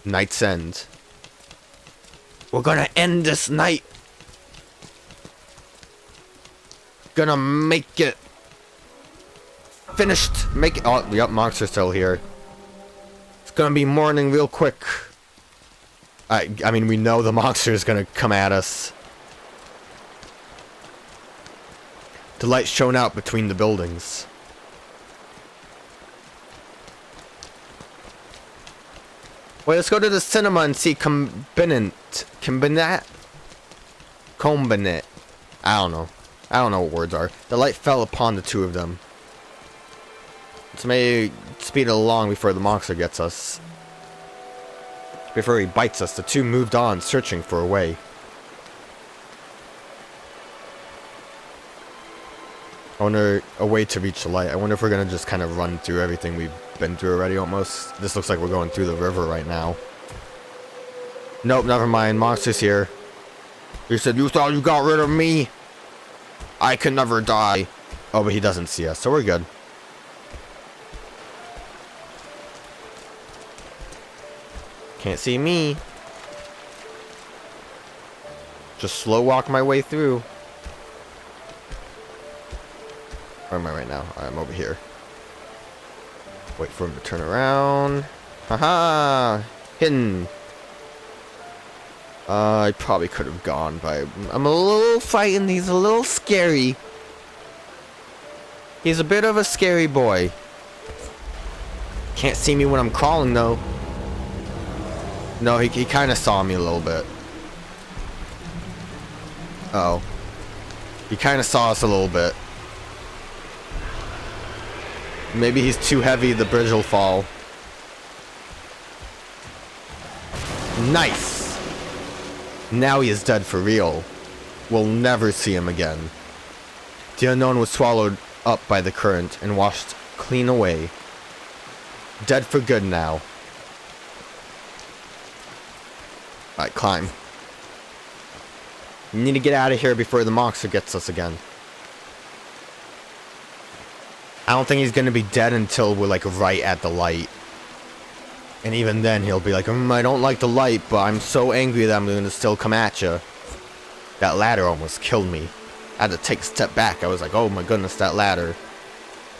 Night's End. We're gonna end this night. Gonna make it finished. Make it. Oh, yep, monster's still here. It's gonna be morning real quick. I mean, we know the monster is gonna come at us. The light's shown out between the buildings. Wait, let's go to the cinema and see Combinant. I don't know. I don't know what words are. The light fell upon the two of them. Let's maybe speed it along before the monster gets us. Before he bites us, the two moved on, searching for a way. I wonder a way to reach the light. I wonder if we're gonna just kind of run through everything we've been through already almost. This looks like we're going through the river right now. Nope, never mind. Monster's here. He said, "You thought you got rid of me? I can never die." Oh, but he doesn't see us, so we're good. Can't see me. Just slow walk my way through. Where am I right now? I'm over here. Wait for him to turn around. Haha! Hidden. I probably could have gone, but I'm a little frightened. He's a little scary. He's a bit of a scary boy. Can't see me when I'm crawling, though. No, he kind of saw me a little bit. Uh oh. He kind of saw us a little bit. Maybe he's too heavy, the bridge will fall. Nice! Now he is dead for real. We'll never see him again. The unknown was swallowed up by the current and washed clean away. Dead for good now. Alright, climb. We need to get out of here before the monster gets us again. I don't think he's gonna be dead until we're like right at the light. And even then he'll be like, I don't like the light, but I'm so angry that I'm gonna still come at you. That ladder almost killed me. I had to take a step back. I was like, oh my goodness, that ladder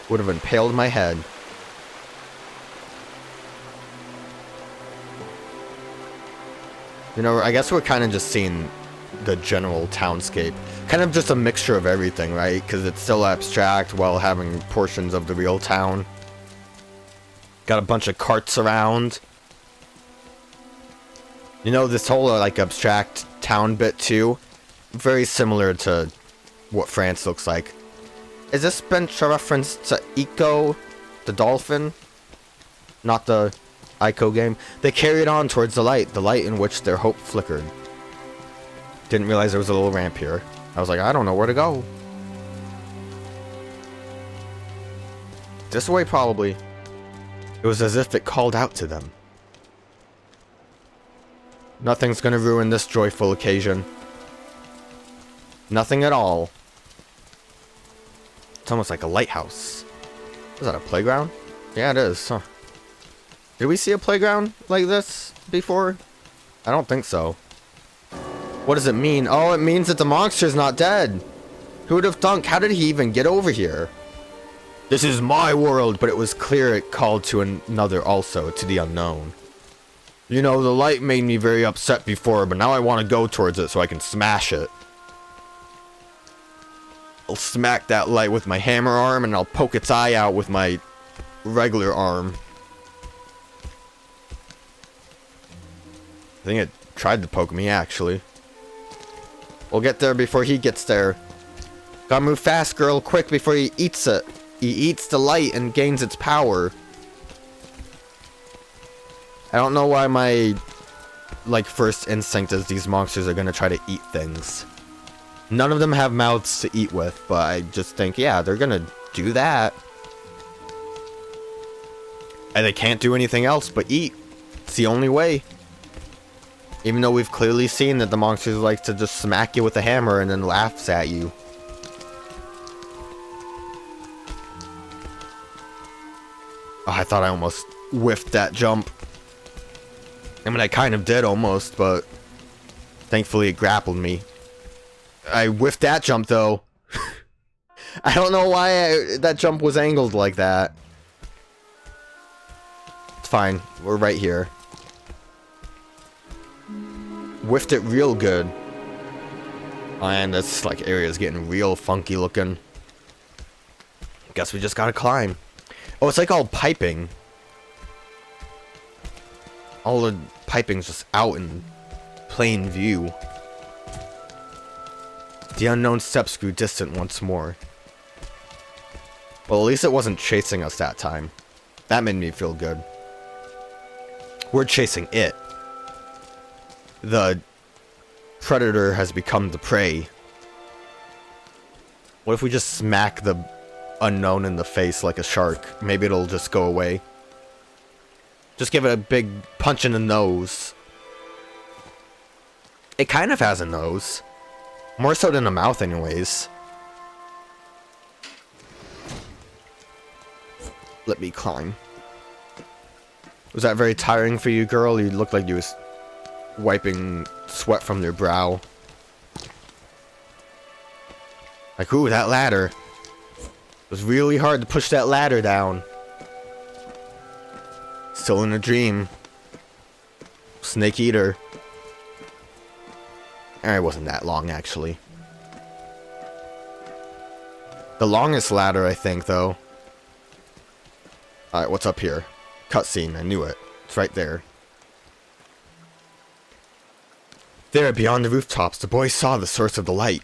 would have impaled my head. You know, I guess we're kind of just seeing the general townscape. Kind of just a mixture of everything, right? Because it's still abstract while having portions of the real town. Got a bunch of carts around. You know, this whole like abstract town bit too, very similar to what France looks like. Is this bench a reference to Eco, the dolphin? Not the Ico game. They carried on towards the light in which their hope flickered. Didn't realize there was a little ramp here. I was like, I don't know where to go. This way, probably. It was as if it called out to them. Nothing's gonna ruin this joyful occasion. Nothing at all. It's almost like a lighthouse. Is that a playground? Yeah, it is. Huh. Did we see a playground like this before? I don't think so. What does it mean? Oh, it means that the monster's not dead. Who would have thunk? How did he even get over here? This is my world, but it was clear it called to another also, to the unknown. You know, the light made me very upset before, but now I want to go towards it so I can smash it. I'll smack that light with my hammer arm, and I'll poke its eye out with my regular arm. I think it tried to poke me, actually. We'll get there before he gets there. Gotta move fast, girl, quick before he eats it. He eats the light and gains its power. I don't know why my, like, first instinct is these monsters are gonna try to eat things. None of them have mouths to eat with, but I just think, yeah, they're gonna do that. And they can't do anything else but eat. It's the only way. Even though we've clearly seen that the monsters like to just smack you with a hammer and then laughs at you. Oh, I thought I almost whiffed that jump. I mean, I kind of did almost, but thankfully it grappled me. I whiffed that jump, though. I don't know why that jump was angled like that. It's fine. We're right here. Whiffed it real good. And this like area's getting real funky looking. Guess we just gotta climb. Oh, it's like all piping. All the piping's just out in plain view. The unknown steps grew distant once more. Well, at least it wasn't chasing us that time. That made me feel good. We're chasing it. The predator has become the prey. What if we just smack the unknown in the face like a shark? Maybe it'll just go away. Just give it a big punch in the nose. It kind of has a nose. More so than a mouth anyways. Let me climb. Was that very tiring for you, girl? You looked like you was wiping sweat from your brow. Like, ooh, that ladder. It was really hard to push that ladder down. Still in a dream. Snake eater. It wasn't that long, actually. The longest ladder, I think, though. Alright, what's up here? Cutscene, I knew it. It's right there. There, beyond the rooftops, the boys saw the source of the light.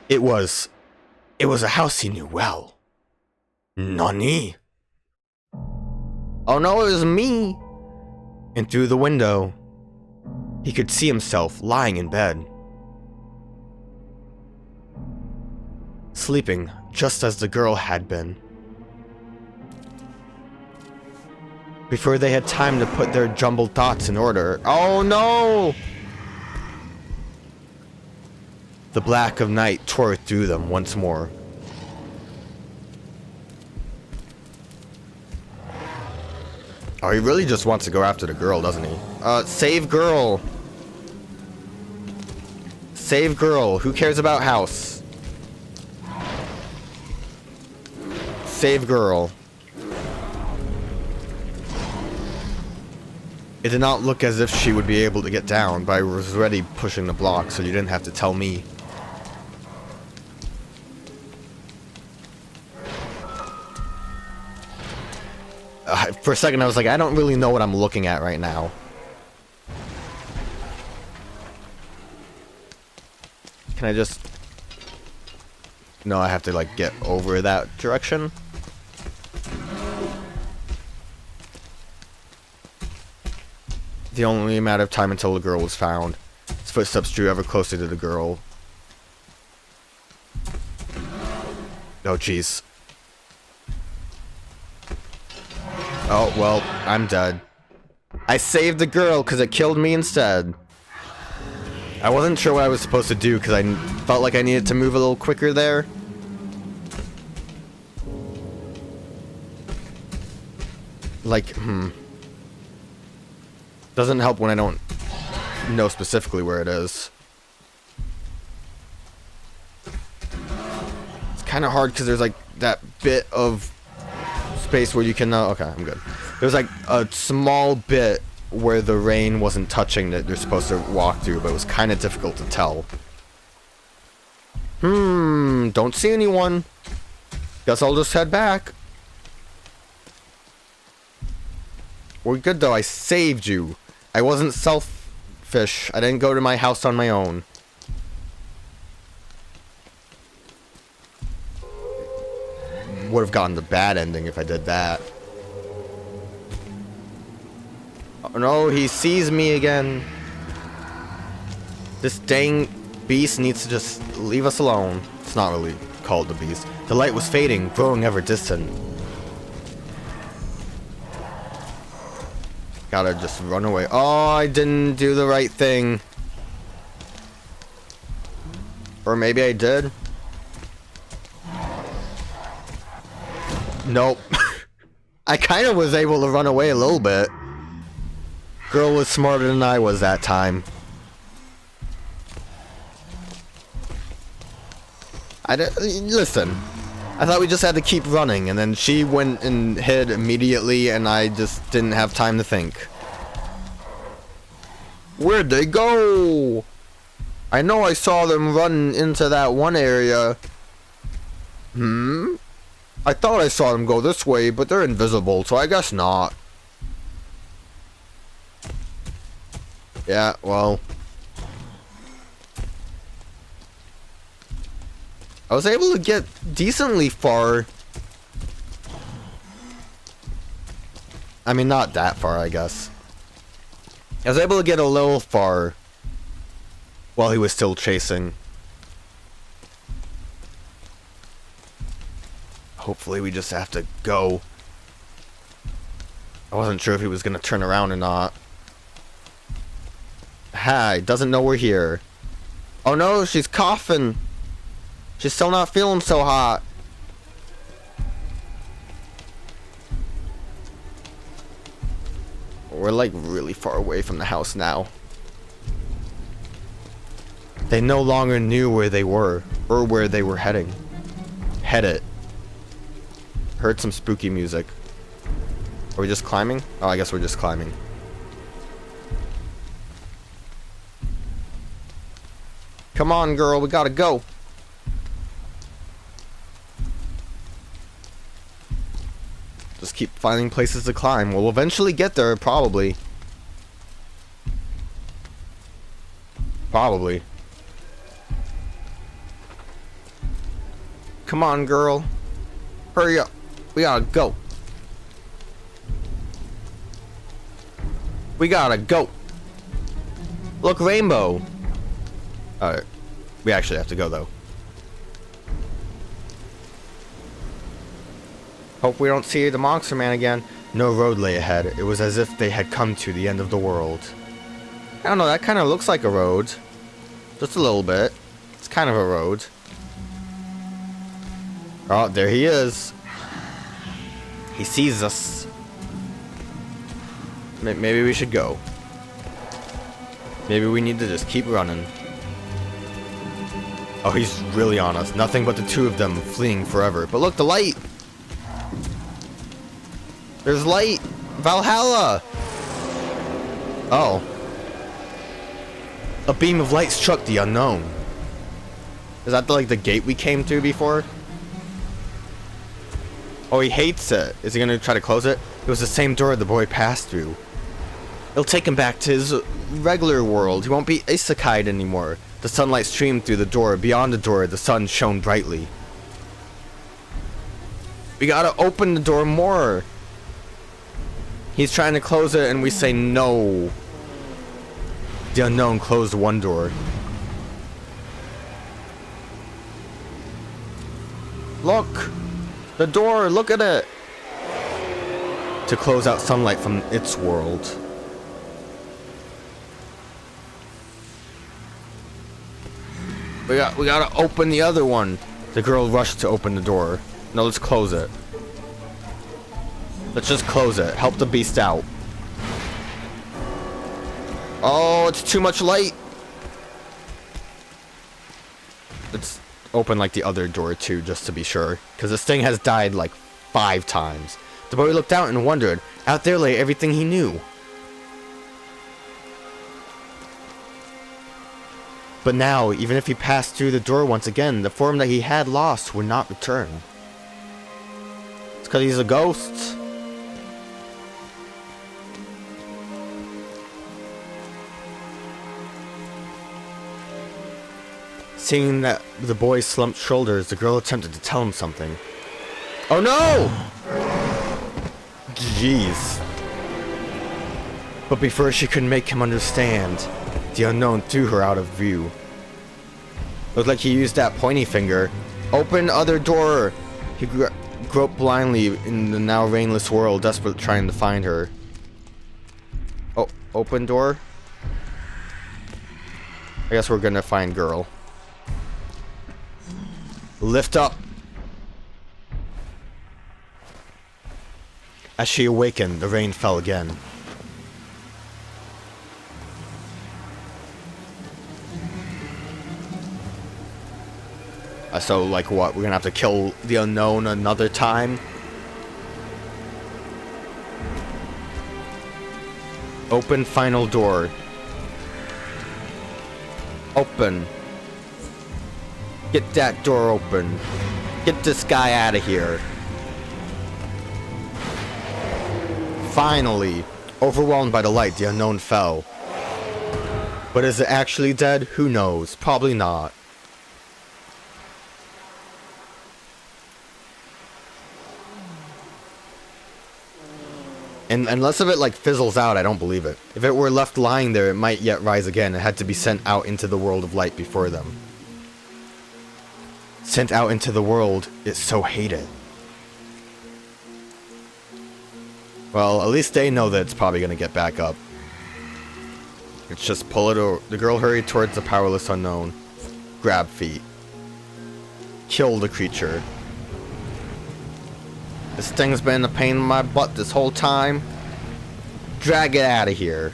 It was a house he knew well. Nani? Oh no, it was me! And through the window, he could see himself lying in bed. Sleeping just as the girl had been. Before they had time to put their jumbled thoughts in order. Oh no! The black of night tore through them once more. Oh, he really just wants to go after the girl, doesn't he? Save girl! Save girl. Who cares about house? Save girl. It did not look as if she would be able to get down, but I was already pushing the block, so you didn't have to tell me. For a second I was like, I don't really know what I'm looking at right now. Can I just... No, I have to like get over that direction. The only matter of time until the girl was found. His footsteps drew ever closer to the girl. Oh jeez. Oh, well, I'm dead. I saved the girl because it killed me instead. I wasn't sure what I was supposed to do because I felt like I needed to move a little quicker there. Like, Doesn't help when I don't know specifically where it is. It's kind of hard because there's like that bit of space where you can okay, I'm good. There's like a small bit where the rain wasn't touching that you're supposed to walk through, but it was kind of difficult to tell. Don't see anyone. Guess I'll just head back. We're good though, I saved you. I wasn't selfish. I didn't go to my house on my own. Would have gotten the bad ending if I did that. Oh no, he sees me again. This dang beast needs to just leave us alone. It's not really called the beast. The light was fading, growing ever distant. Gotta just run away. Oh, I didn't do the right thing. Or maybe I did. Nope. I kind of was able to run away a little bit. Girl was smarter than I was that time. Listen, I thought we just had to keep running, and then she went and hid immediately, and I just didn't have time to think. Where'd they go? I know I saw them run into that one area. I thought I saw them go this way, but they're invisible, so I guess not. Yeah, well. I was able to get decently far. I mean, not that far, I guess. I was able to get a little far while he was still chasing. Hopefully we just have to go. I wasn't sure if he was going to turn around or not. Hi, doesn't know we're here. Oh no, she's coughing. She's still not feeling so hot. We're like really far away from the house now. They no longer knew where they were or where they were heading. Headed. Heard some spooky music. Are we just climbing? Oh, I guess we're just climbing. Come on, girl, we gotta go. Just keep finding places to climb. We'll eventually get there, probably. Probably. Come on, girl. Hurry up. We gotta go. We gotta go. Look, rainbow. Alright. We actually have to go, though. Hope we don't see the monster man again. No road lay ahead. It was as if they had come to the end of the world. I don't know, that kind of looks like a road. Just a little bit. It's kind of a road. Oh, there he is. He sees us. Maybe we should go. Maybe we need to just keep running. Oh, he's really on us. Nothing but the two of them fleeing forever. But look, the light! There's light! Valhalla! Oh. A beam of light struck the unknown. Is that like the gate we came through before? Oh, he hates it. Is he gonna try to close it? It was the same door the boy passed through. It'll take him back to his regular world. He won't be isekai'd anymore. The sunlight streamed through the door. Beyond the door, the sun shone brightly. We gotta open the door more. He's trying to close it and we say no. The unknown closed one door. Look! The door, look at it! To close out sunlight from its world. We gotta open the other one. The girl rushed to open the door. No, let's close it. Let's just close it. Help the beast out. Oh, it's too much light. Let's open like the other door too, just to be sure. Because this thing has died like 5 times. The boy looked out and wondered. Out there lay everything he knew. But now, even if he passed through the door once again, the form that he had lost would not return. It's because he's a ghost. Seeing that the boy slumped shoulders, the girl attempted to tell him something. Oh no! Jeez. But before she could make him understand, the unknown threw her out of view. Looked like he used that pointy finger. Open other door! He groped blindly in the now rainless world, desperate trying to find her. Oh, open door? I guess we're gonna find girl. Lift up. As she awakened, the rain fell again. So, like, what? We're gonna have to kill the unknown another time? Open final door. Open. Get that door open. Get this guy out of here. Finally. Overwhelmed by the light, the unknown fell. But is it actually dead? Who knows? Probably not. And unless if it like fizzles out, I don't believe it. If it were left lying there, it might yet rise again. It had to be sent out into the world of light before them. Sent out into the world, it so hated. Well, at least they know that it's probably gonna get back up. Let's just pull it over. The girl hurried towards the powerless unknown. Grab feet. Kill the creature. This thing's been a pain in my butt this whole time. Drag it out of here.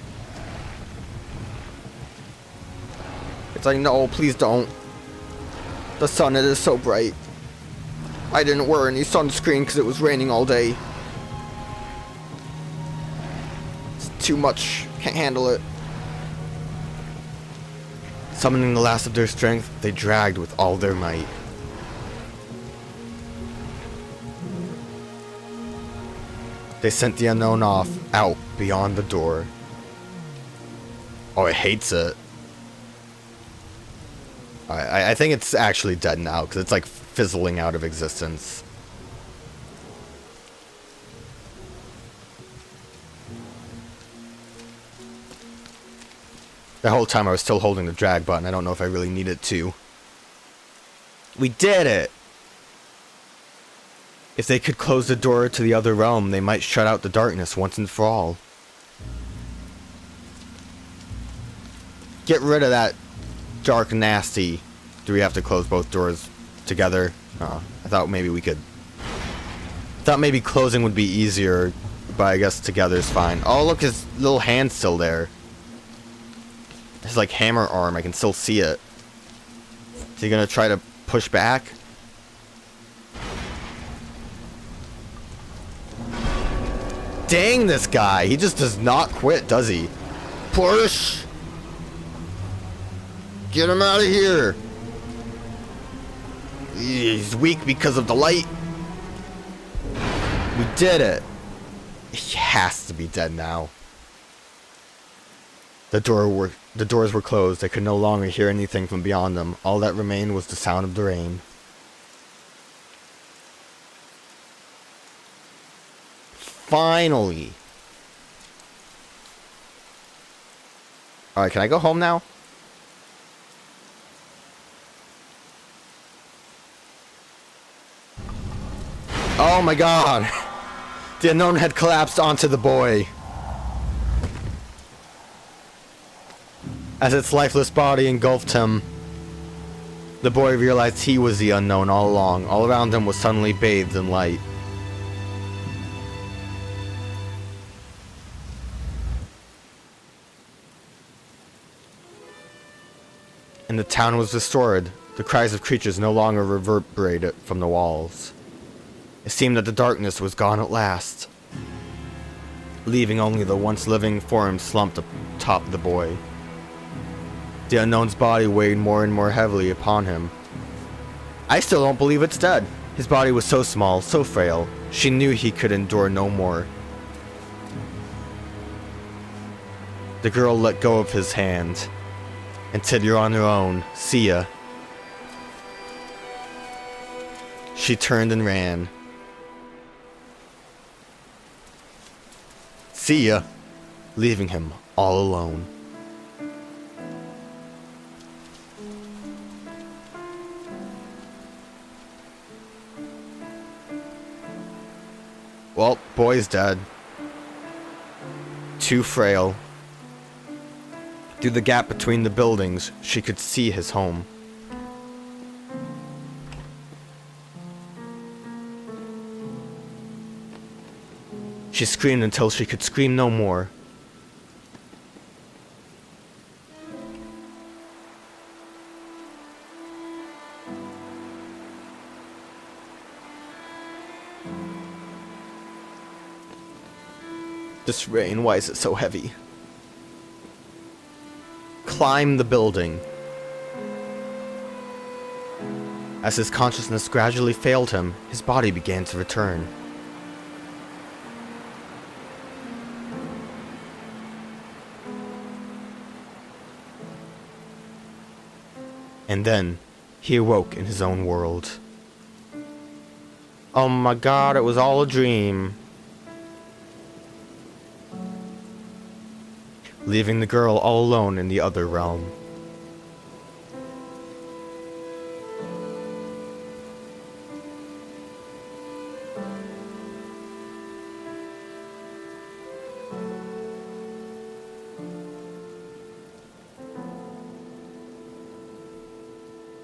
It's like, no, please don't. The sun, it is so bright. I didn't wear any sunscreen because it was raining all day. It's too much. Can't handle it. Summoning the last of their strength, they dragged with all their might. They sent the unknown off, out, beyond the door. Oh, it hates it. I think it's actually dead now, because it's like fizzling out of existence. The whole time I was still holding the drag button. I don't know if I really needed to. We did it! If they could close the door to the other realm, they might shut out the darkness once and for all. Get rid of that dark nasty. Do we have to close both doors together? I thought maybe we could. I thought maybe closing would be easier, but I guess together is fine. Oh, look, his little hand's still there. His, like, hammer arm, I can still see it. Is he gonna try to push back? Dang, this guy. He just does not quit, does he? Push! Get him out of here! He's weak because of the light. We did it. He has to be dead now. The doors were closed. They could no longer hear anything from beyond them. All that remained was the sound of the rain. Finally. Alright, can I go home now? Oh my god! The unknown had collapsed onto the boy. As its lifeless body engulfed him, the boy realized he was the unknown all along. All around him was suddenly bathed in light. And the town was restored. The cries of creatures no longer reverberated from the walls. It seemed that the darkness was gone at last, leaving only the once living form slumped atop the boy. The unknown's body weighed more and more heavily upon him. I still don't believe it's dead. His body was so small, so frail. She knew he could endure no more. The girl let go of his hand and said, "You're on your own. See ya." She turned and ran. See ya, leaving him all alone. Well, boy's dead. Too frail. Through the gap between the buildings, she could see his home. She screamed until she could scream no more. This rain, why is it so heavy? Climb the building. As his consciousness gradually failed him, his body began to return. And then, he awoke in his own world. Oh my god, it was all a dream. Leaving the girl all alone in the other realm.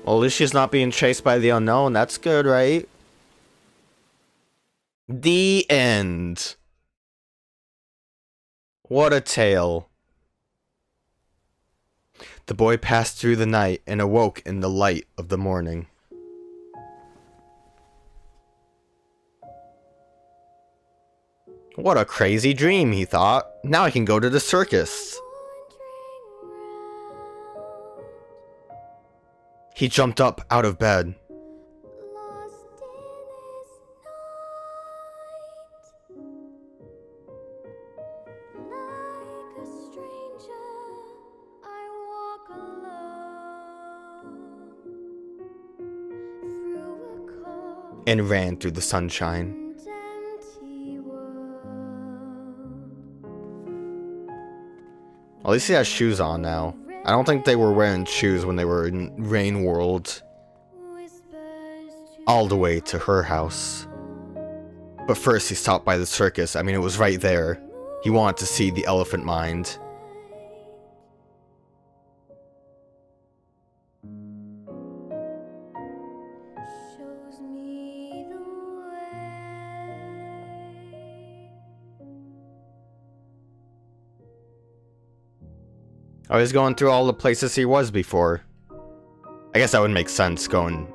Well, at least she's not being chased by the unknown. That's good, right? The end. What a tale. The boy passed through the night and awoke in the light of the morning. What a crazy dream, he thought. Now I can go to the circus. He jumped up out of bed. And ran through the sunshine. At least he has shoes on now. I don't think they were wearing shoes when they were in Rain World. All the way to her house. But first he stopped by the circus. I mean, it was right there. He wanted to see the elephant mind. I was going through all the places he was before. I guess that would make sense, going...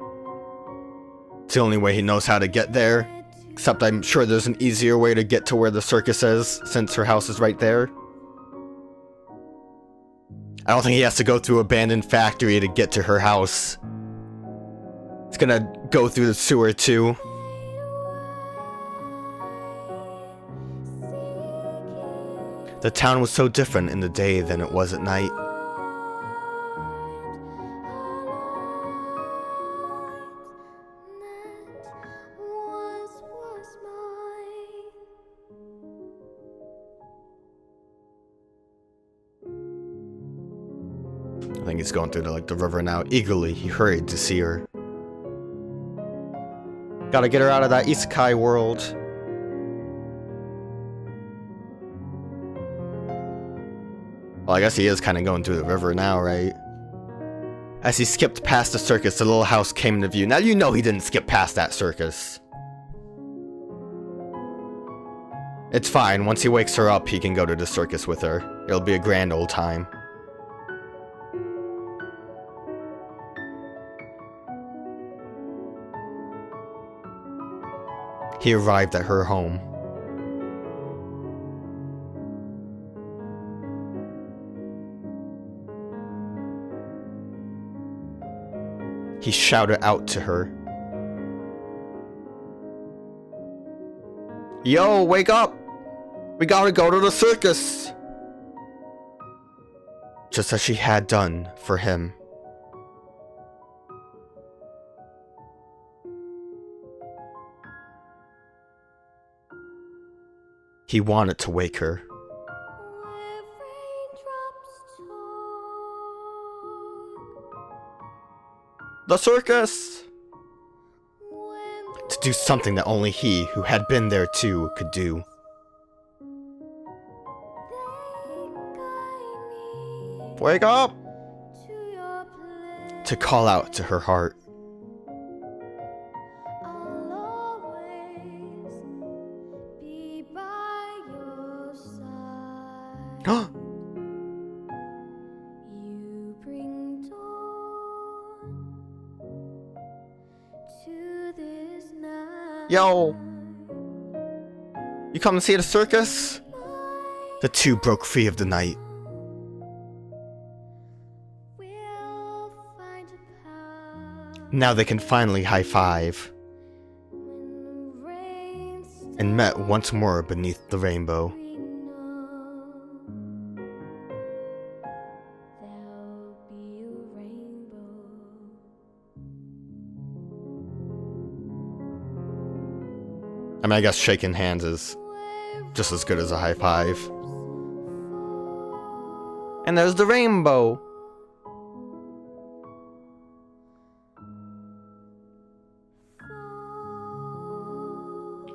It's the only way he knows how to get there. Except I'm sure there's an easier way to get to where the circus is, since her house is right there. I don't think he has to go through an abandoned factory to get to her house. He's gonna go through the sewer too. The town was so different in the day than it was at night. I think he's going through the river now. Eagerly, he hurried to see her. Gotta get her out of that isekai world. Well, I guess he is kind of going through the river now, right? As he skipped past the circus, the little house came into view. Now you know he didn't skip past that circus. It's fine. Once he wakes her up, he can go to the circus with her. It'll be a grand old time. He arrived at her home. He shouted out to her. Yo, wake up! We gotta go to the circus! Just as she had done for him. He wanted to wake her. The circus! To do something that only he, who had been there too, could do. Wake up! To call out to her heart. Yo! You come to see the circus? The two broke free of the night. Now they can finally high-five. And met once more beneath the rainbow. I mean, I guess shaking hands is just as good as a high five. And there's the rainbow.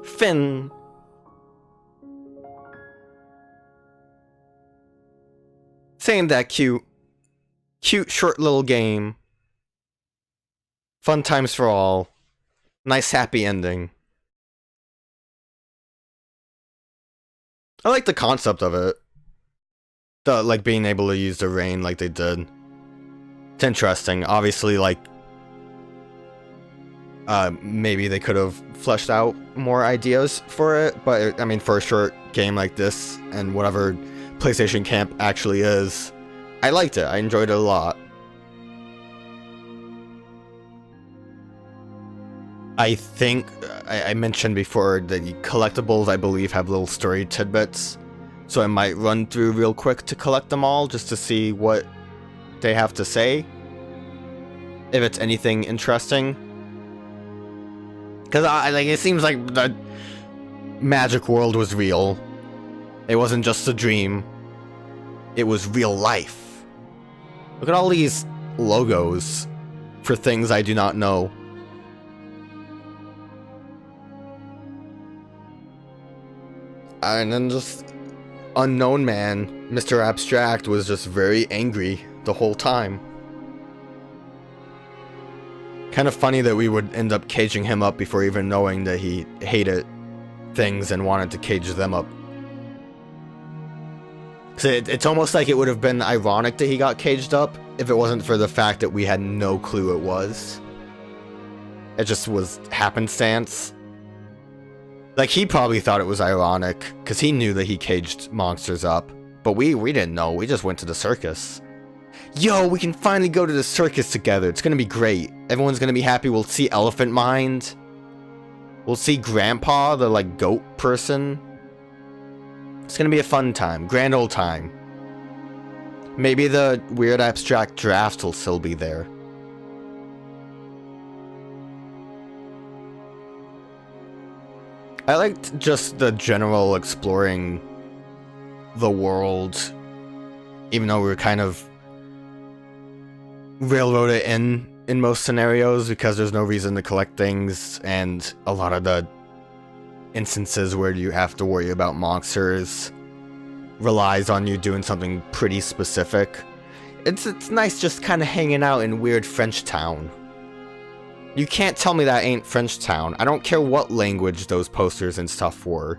Finn. Saying that cute. Cute short little game. Fun times for all. Nice happy ending. I like the concept of it. The, like, being able to use the rain like they did. It's interesting. Obviously, like, maybe they could have fleshed out more ideas for it, but, I mean, for a short game like this, and whatever PlayStation Camp actually is, I liked it. I enjoyed it a lot. I think I mentioned before that the collectibles, I believe, have little story tidbits, so I might run through real quick to collect them all just to see what they have to say, if it's anything interesting. Because like, it seems like the magic world was real. It wasn't just a dream. It was real life. Look at all these logos for things I do not know. And then just unknown man, Mr. Abstract, was just very angry the whole time. Kind of funny that we would end up caging him up before even knowing that he hated things and wanted to cage them up. So it's almost like it would have been ironic that he got caged up if it wasn't for the fact that we had no clue it was. It just was happenstance. Like, he probably thought it was ironic, because he knew that he caged monsters up. But we didn't know, we just went to the circus. Yo, we can finally go to the circus together, it's gonna be great. Everyone's gonna be happy, we'll see Elephant Mind. We'll see Grandpa, the, like, goat person. It's gonna be a fun time, grand old time. Maybe the weird abstract draft will still be there. I liked just the general exploring the world, even though we were kind of railroaded in most scenarios because there's no reason to collect things, and a lot of the instances where you have to worry about monsters relies on you doing something pretty specific. It's nice just kind of hanging out in weird French town. You can't tell me that ain't French town. I don't care what language those posters and stuff were.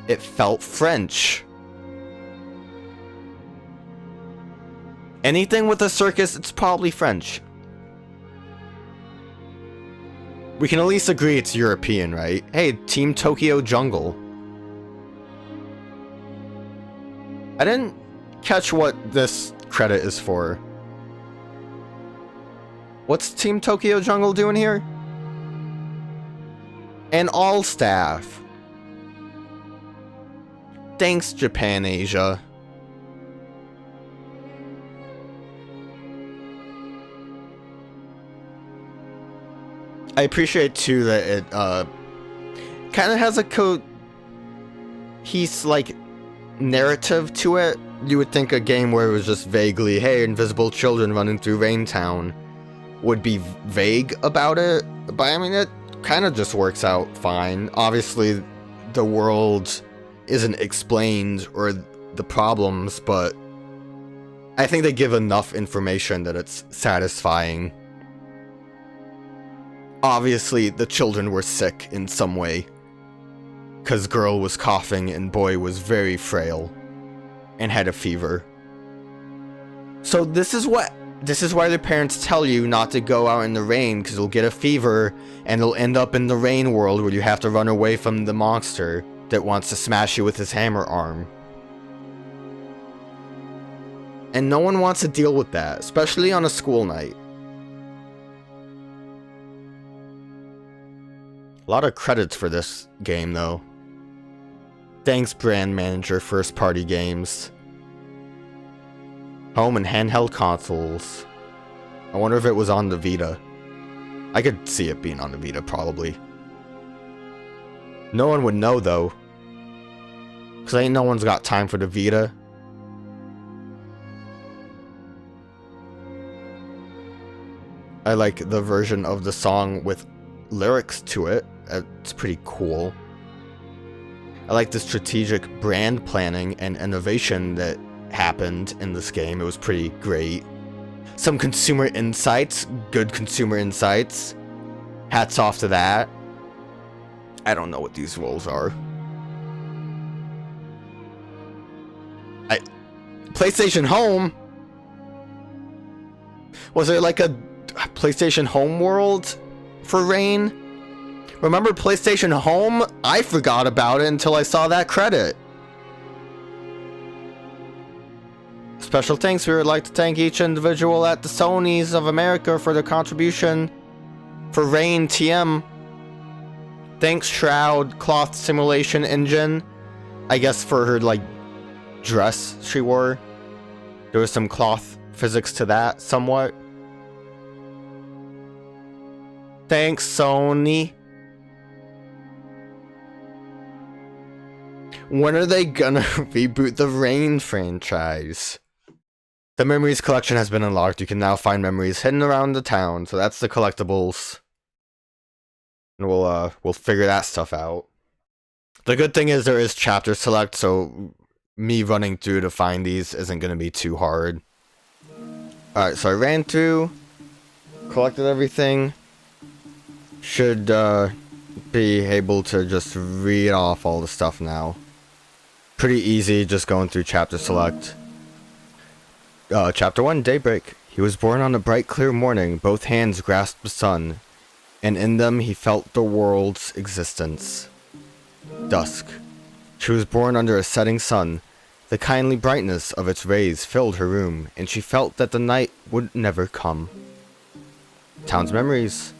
It felt French. Anything with a circus, it's probably French. We can at least agree it's European, right? Hey, Team Tokyo Jungle. I didn't catch what this credit is for. What's Team Tokyo Jungle doing here? And all staff. Thanks, Japan Asia. I appreciate too that it kind of has a he's like narrative to it. You would think a game where it was just vaguely, hey, invisible children running through Raintown, would be vague about it, but I mean, it kind of just works out fine. Obviously, the world isn't explained or the problems, but I think they give enough information that it's satisfying. Obviously, the children were sick in some way, because girl was coughing and boy was very frail and had a fever. So this is why the parents tell you not to go out in the rain, because you'll get a fever and you'll end up in the rain world where you have to run away from the monster. that wants to smash you with his hammer arm. And no one wants to deal with that, especially on a school night. A lot of credits for this game, though. Thanks, brand manager, first party games. Home and handheld consoles. I wonder if it was on the Vita. I could see it being on the Vita, probably. No one would know, though. Because ain't no one's got time for the Vita. I like the version of the song with lyrics to it. It's pretty cool. I like the strategic brand planning and innovation that happened in this game. It was pretty great. Some consumer insights, good consumer insights. Hats off to that. I don't know what these roles are. PlayStation Home? Was there like a PlayStation Home world for Rain? Remember PlayStation Home? I forgot about it until I saw that credit. Special thanks. We would like to thank each individual at the Sonys of America for their contribution for Rain TM. Thanks Shroud Cloth Simulation Engine. I guess for her like dress she wore. There was some cloth physics to that somewhat. Thanks Sony. When are they gonna reboot the Rain franchise? The Memories collection has been unlocked. You can now find memories hidden around the town. So that's the collectibles. And we'll figure that stuff out. The good thing is there is chapter select, so me running through to find these isn't gonna be too hard. Alright, so I ran through, collected everything. Should be able to just read off all the stuff now. Pretty easy, just going through chapter select. Chapter 1, Daybreak. He was born on a bright, clear morning. Both hands grasped the sun, and in them he felt the world's existence. Dusk. She was born under a setting sun. The kindly brightness of its rays filled her room, and she felt that the night would never come. Town's memories.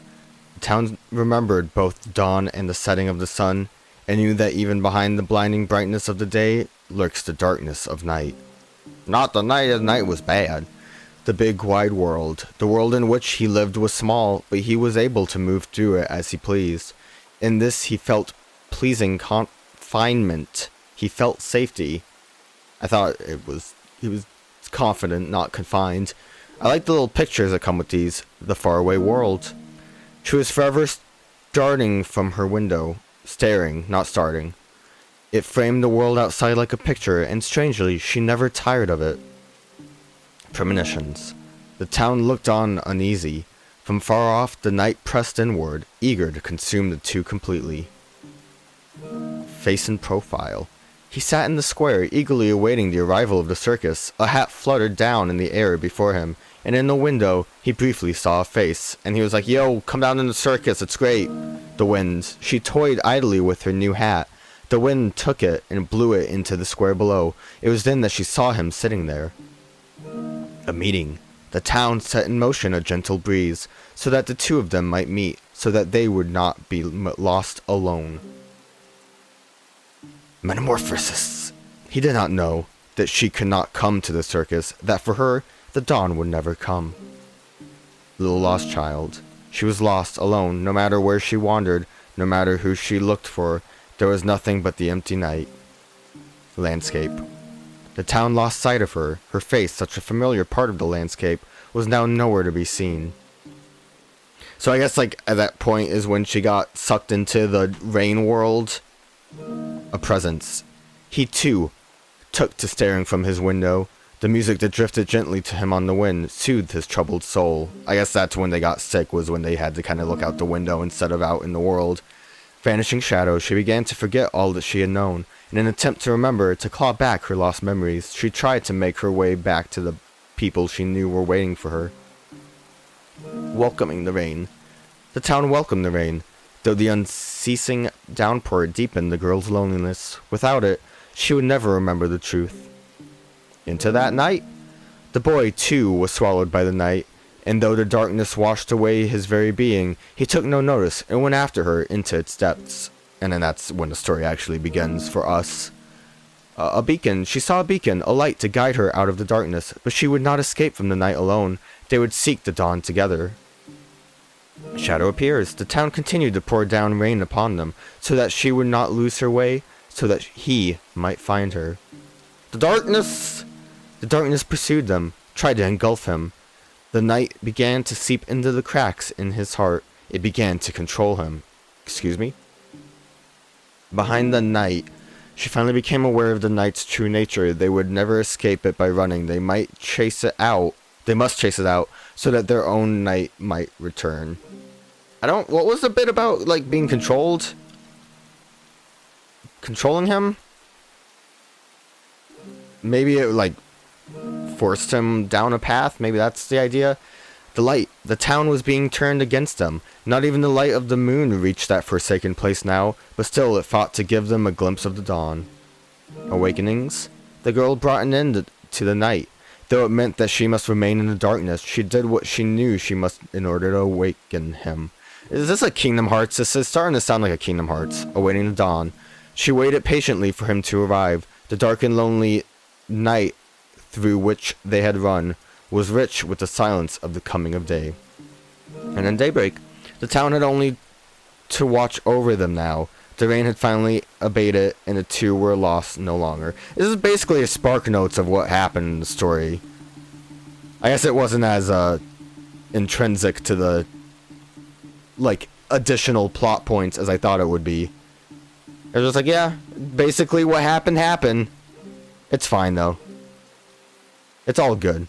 The town remembered both dawn and the setting of the sun, and knew that even behind the blinding brightness of the day lurks the darkness of night. Not the night, as night was bad. The big wide world. The world in which he lived was small, but he was able to move through it as he pleased. In this he felt pleasing confinement. He felt safety. I thought he was confident, not confined. I like the little pictures that come with these. The faraway world. She was forever starting from her window. Staring, not starting. It framed the world outside like a picture, and strangely, she never tired of it. Premonitions. The town looked on uneasy. From far off, the night pressed inward, eager to consume the two completely. Face and profile. He sat in the square, eagerly awaiting the arrival of the circus. A hat fluttered down in the air before him, and in the window, he briefly saw a face, and he was like, "Yo, come down in the circus, it's great." The wind. She toyed idly with her new hat. The wind took it and blew it into the square below. It was then that she saw him sitting there. A meeting. The town set in motion a gentle breeze, so that the two of them might meet, so that they would not be lost alone. Metamorphosis. He did not know that she could not come to the circus, that for her, the dawn would never come. Little lost child. She was lost, alone, no matter where she wandered, no matter who she looked for. There was nothing but the empty night. Landscape. The town lost sight of her. Her face, such a familiar part of the landscape, was now nowhere to be seen. So I guess like at that point is when she got sucked into the rain world. A presence. He too took to staring from his window. The music that drifted gently to him on the wind soothed his troubled soul. I guess that's when they got sick, was when they had to kind of look out the window instead of out in the world. Vanishing shadows, she began to forget all that she had known. In an attempt to remember, to claw back her lost memories, she tried to make her way back to the people she knew were waiting for her. Welcoming the rain. The town welcomed the rain, though the unceasing downpour deepened the girl's loneliness. Without it, she would never remember the truth. Into that night, the boy, too, was swallowed by the night, and though the darkness washed away his very being, he took no notice and went after her into its depths. And then that's when the story actually begins for us. A beacon. She saw a beacon, a light to guide her out of the darkness, but she would not escape from the night alone. They would seek the dawn together. A shadow appears. The town continued to pour down rain upon them, so that she would not lose her way, so that he might find her. The darkness pursued them, tried to engulf him. The night began to seep into the cracks in his heart. It began to control him. Excuse me? Behind the night, she finally became aware of the night's true nature. They would never escape it by running. They must chase it out, so that their own night might return. What was the bit about, like, being controlled? Controlling him? Maybe it, like, forced him down a path? Maybe that's the idea? The light. The town was being turned against them. Not even the light of the moon reached that forsaken place now, but still it fought to give them a glimpse of the dawn. Awakenings. The girl brought an end to the night. Though it meant that she must remain in the darkness, she did what she knew she must in order to awaken him. Is this a Kingdom Hearts? This is starting to sound like a Kingdom Hearts. Awaiting the dawn. She waited patiently for him to arrive. The dark and lonely night through which they had run was rich with the silence of the coming of day. And then daybreak. The town had only to watch over them now. The rain had finally abated, and the two were lost no longer. This is basically a spark notes of what happened in the story. I guess it wasn't as intrinsic to the, like, additional plot points as I thought it would be. It was just like, yeah, basically what happened. It's fine, though. It's all good.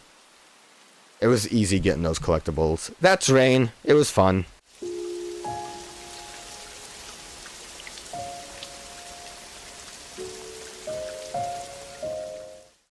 It was easy getting those collectibles. That's rain. It was fun.